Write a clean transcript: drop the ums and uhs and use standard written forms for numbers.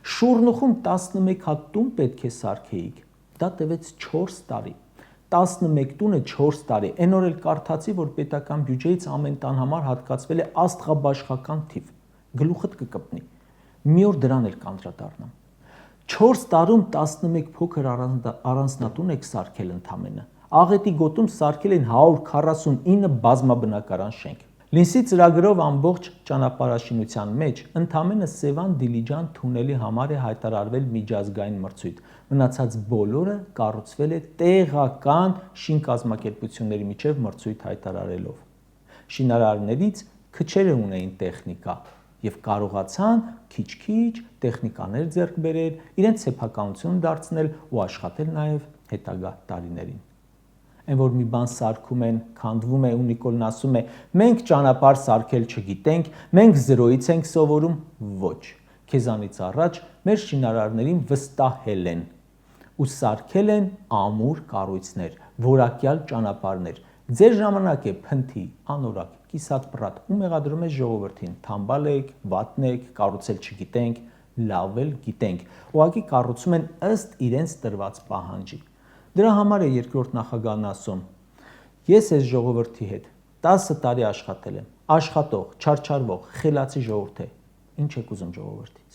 Շուրնուխում 11 հատ տուն պետք է սարքեիք, դա տևեց 4 տարի, 11 տունը 4 տարի, այն օր էլ կարդացի, որ պետական բյուջեից ամեն տան համար հատկացվել է աստղաբաշխական թիվ, գլուխդ կկպնի, մի օր դրան էլ կանդրադառնամ, 4 տարում 11 փոքր առանձնատուն եք սարքել ընդամենը, Աղետի գոտում սարքել են 149 բազմաբնակարան շենք, Լինսի ծրագրով ամբողջ ճանապարհաշինության մեջ ընդամենը Սևան Դիլիջան թունելի համար է հայտարարվել միջազգային մրցույթ, մնացած բոլորը կառուցվել է տեղական շինկազմակերպությունների միջև մրցույթ հայտարարելով։ Շինարարներից քչերը ունեին տեխնիկա եւ կարողացան քիչ-քիչ տեխնիկաներ ձեռք բերել, իրենց սեփականություն դարձնել ու աշխատել նաեւ հետագա տարիներին։ Այն որ մի բան սարքում են, քանդվում է ու Նիկոլն ասում է, մենք ճանապարհ սարքել չգիտենք, մենք զրոյից ենք սովորում, ոչ։ Քեզանից առաջ մեր շինարարներին վստահել են ու սարքել են ամուր կառույցներ, որակյալ ճանապարհներ։ Ձեր ժամանակ է փնթի, անորակ, կիսատ-պռատ ու մեղադրում ես ժողովրդին, թամբալ եք, վատն եք, կառուցել չգիտենք, լավ էլ գիտենք։ Ուղղակի կառուցում են ըստ իրենց տրված պահանջի։ Դրա համար է երկրորդ նախագահն ասում. Ես այս ժողովրդի հետ 10 տարի աշխատել եմ, աշխատող, չարչարվող, խելացի ժողովուրդ է, ինչ եք ուզում ժողովրդից։